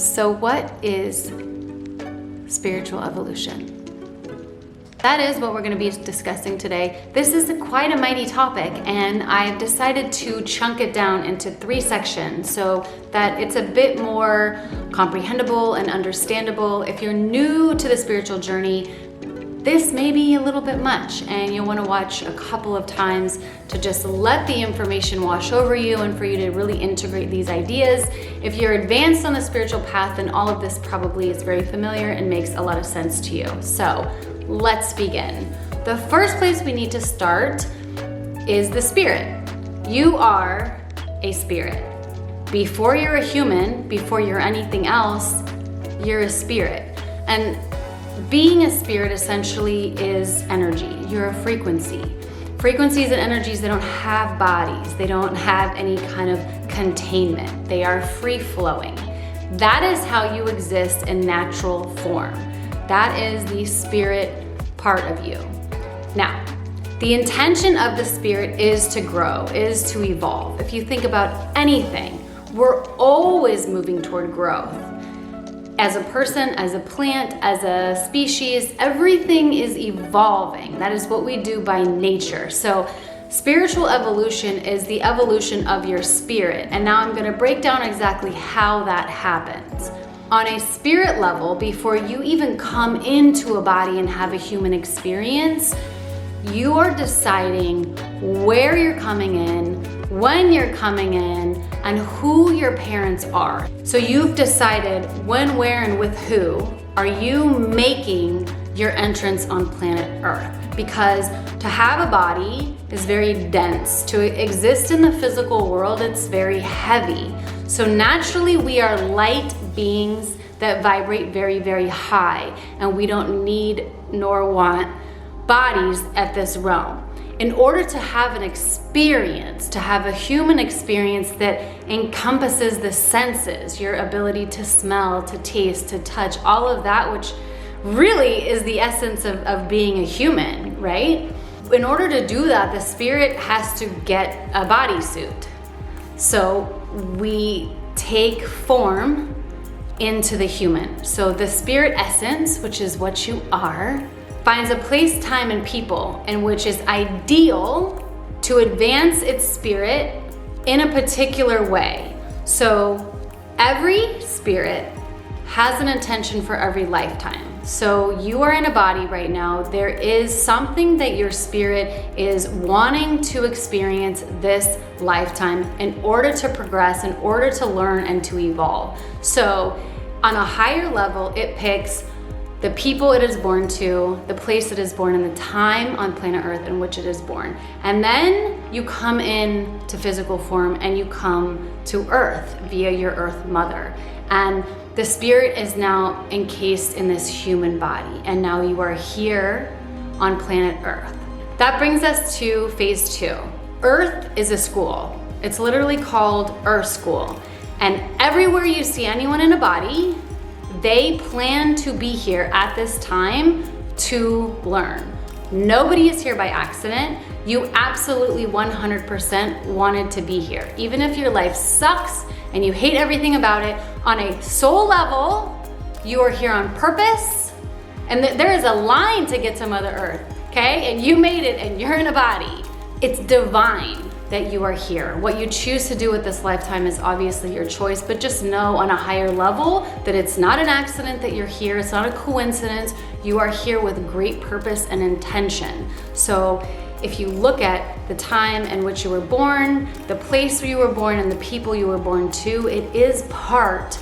So what is spiritual evolution? That is what we're going to be discussing today. This is quite a mighty topic, and I've decided to chunk it down into 3 sections so that it's a bit more comprehensible and understandable. If you're new to the spiritual journey, this may be a little bit much, and you'll want to watch a couple of times to just let the information wash over you and for you to really integrate these ideas. If you're advanced on the spiritual path, then all of this probably is very familiar and makes a lot of sense to you. So let's begin. The first place we need to start is the spirit. You are a spirit. Before you're a human, before you're anything else, you're a spirit. And being a spirit essentially is energy. You're a frequency. Frequencies and energies, they don't have bodies. They don't have any kind of containment. They are free-flowing. That is how you exist in natural form. That is the spirit part of you. Now, the intention of the spirit is to grow, is to evolve. If you think about anything, we're always moving toward growth. As a person, as a plant, as a species, everything is evolving. That is what we do by nature. So spiritual evolution is the evolution of your spirit. And now I'm going to break down exactly how that happens. On a spirit level, before you even come into a body and have a human experience, you are deciding where you're coming in, when you're coming in, and who your parents are. So you've decided when, where, and with who are you making your entrance on planet Earth. Because to have a body is very dense. To exist in the physical world, it's very heavy. So naturally, we are light beings that vibrate very, very high, and we don't need nor want bodies at this realm. In order to have an experience, to have a human experience that encompasses the senses, your ability to smell, to taste, to touch, all of that, which really is the essence of being a human, right? In order to do that, the spirit has to get a bodysuit. So we take form into the human. So the spirit essence, which is what you are, finds a place, time, and people in which is ideal to advance its spirit in a particular way. So every spirit has an intention for every lifetime. So you are in a body right now. There is something that your spirit is wanting to experience this lifetime in order to progress, in order to learn and to evolve. So on a higher level, it picks the people it is born to, the place it is born, and the time on planet Earth in which it is born. And then you come in to physical form and you come to Earth via your Earth mother. And the spirit is now encased in this human body. And now you are here on planet Earth. That brings us to phase 2. Earth is a school. It's literally called Earth School. And everywhere you see anyone in a body, they plan to be here at this time to learn. Nobody is here by accident. You absolutely 100% wanted to be here. Even if your life sucks and you hate everything about it, on a soul level, you are here on purpose. And there is a line to get to Mother Earth, okay? And you made it and you're in a body. It's divine that you are here. What you choose to do with this lifetime is obviously your choice, but just know on a higher level that it's not an accident that you're here. It's not a coincidence. You are here with great purpose and intention. So if you look at the time in which you were born, the place where you were born, and the people you were born to, it is part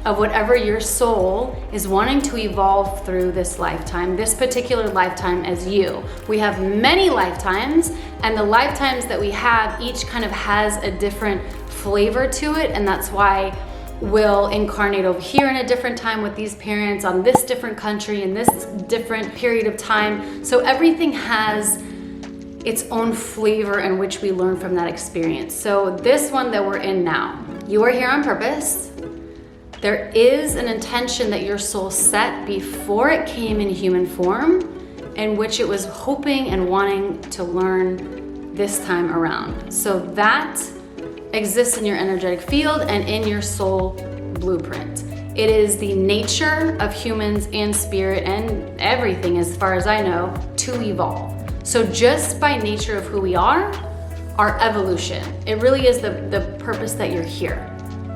of whatever your soul is wanting to evolve through this lifetime, this particular lifetime as you. We have many lifetimes, and the lifetimes that we have, each kind of has a different flavor to it, and that's why we'll incarnate over here in a different time with these parents, on this different country, in this different period of time. So everything has its own flavor in which we learn from that experience. So this one that we're in now, you are here on purpose. There is an intention that your soul set before it came in human form, in which it was hoping and wanting to learn this time around. So that exists in your energetic field and in your soul blueprint. It is the nature of humans and spirit and everything, as far as I know, to evolve. So just by nature of who we are, our evolution, it really is the purpose that you're here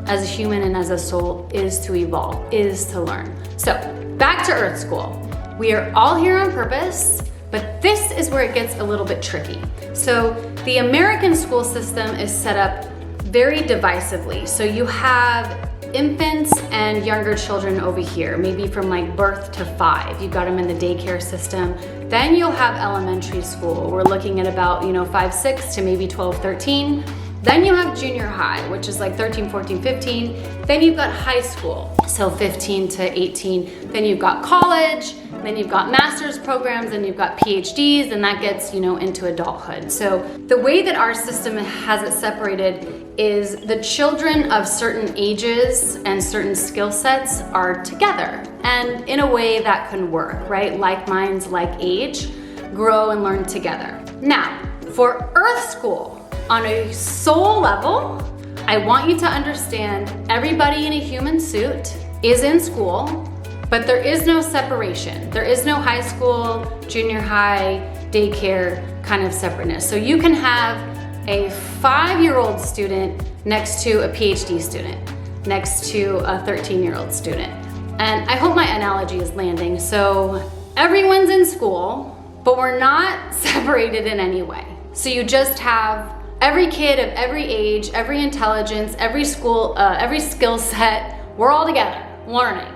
as a human and as a soul is to evolve, is to learn. So back to Earth School. We are all here on purpose, but this is where it gets a little bit tricky. So the American school system is set up very divisively. So you have infants and younger children over here, maybe from like birth to 5. You've got them in the daycare system. Then you'll have elementary school. We're looking at about, 5, 6 to maybe 12, 13. Then you have junior high, which is like 13, 14, 15. Then you've got high school, so 15 to 18. Then you've got college, then you've got master's programs, and you've got PhDs, and that gets, into adulthood. So the way that our system has it separated is the children of certain ages and certain skill sets are together. And in a way that can work, right? Like minds, like age, grow and learn together. Now, for Earth School, on a soul level, I want you to understand everybody in a human suit is in school, but there is no separation. There is no high school, junior high, daycare kind of separateness. So you can have a 5-year-old student next to a PhD student, next to a 13-year-old student. And I hope my analogy is landing. So everyone's in school, but we're not separated in any way. So you just have every kid of every age, every intelligence, every school, every skill set, we're all together learning.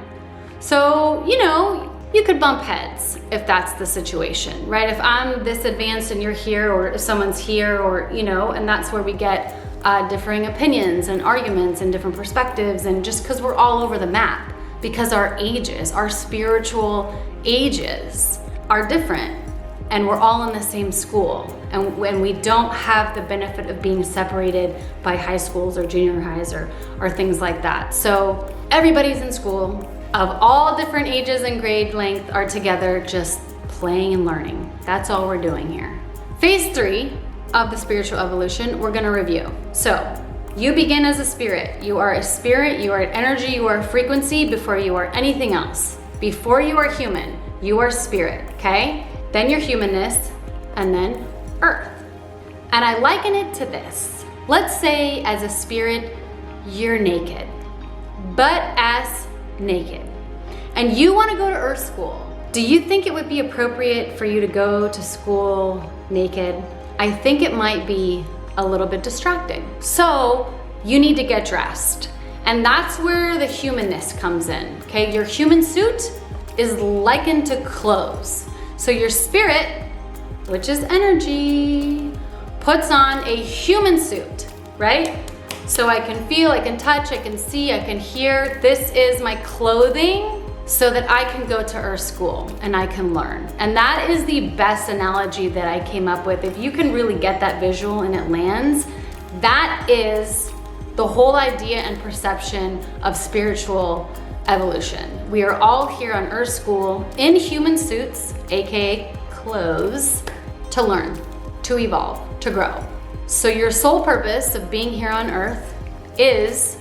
So, you could bump heads if that's the situation, right? If I'm this advanced and you're here, or if someone's here, or, and that's where we get differing opinions and arguments and different perspectives, and just because we're all over the map, because our ages, our spiritual ages are different. And we're all in the same school, and when we don't have the benefit of being separated by high schools or junior highs or things like that. So everybody's in school of all different ages and grade length are together just playing and learning. That's all we're doing here. Phase 3 of the spiritual evolution, we're gonna review. So you begin as a spirit. You are a spirit, you are an energy, you are a frequency before you are anything else. Before you are human, you are spirit, okay? Then your humanness, and then earth. And I liken it to this. Let's say as a spirit, you're naked, butt-ass naked, and you want to go to Earth School. Do you think it would be appropriate for you to go to school naked? I think it might be a little bit distracting. So you need to get dressed. And that's where the humanness comes in, okay? Your human suit is likened to clothes. So your spirit, which is energy, puts on a human suit, right? So I can feel, I can touch, I can see, I can hear. This is my clothing so that I can go to Earth School and I can learn. And that is the best analogy that I came up with. If you can really get that visual and it lands, that is the whole idea and perception of spiritual evolution. We are all here on Earth School in human suits, aka clothes, to learn, to evolve, to grow. So your sole purpose of being here on Earth is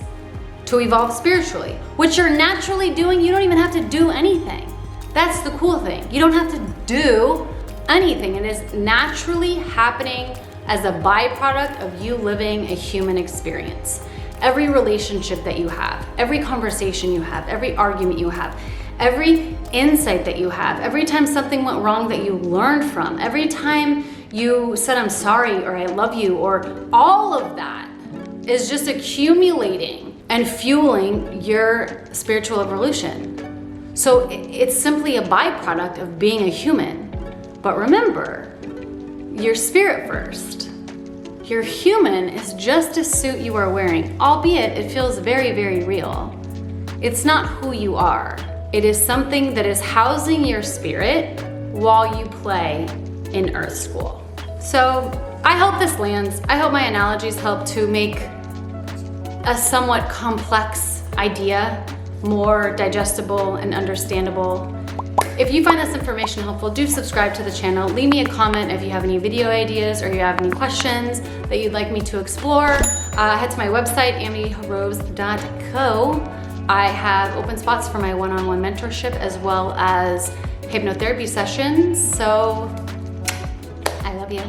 to evolve spiritually, which you're naturally doing. You don't even have to do anything. That's the cool thing. You don't have to do anything. It is naturally happening as a byproduct of you living a human experience. Every relationship that you have, every conversation you have, every argument you have, every insight that you have, every time something went wrong that you learned from, every time you said I'm sorry or I love you, or all of that is just accumulating and fueling your spiritual evolution. So it's simply a byproduct of being a human. But remember, you're spirit first. Your human is just a suit you are wearing, albeit it feels very, very real. It's not who you are. It is something that is housing your spirit while you play in Earth School. So I hope this lands. I hope my analogies help to make a somewhat complex idea more digestible and understandable. If you find this information helpful, do subscribe to the channel. Leave me a comment if you have any video ideas or you have any questions that you'd like me to explore. Head to my website, amityrose.co. I have open spots for my one-on-one mentorship as well as hypnotherapy sessions. So I love you.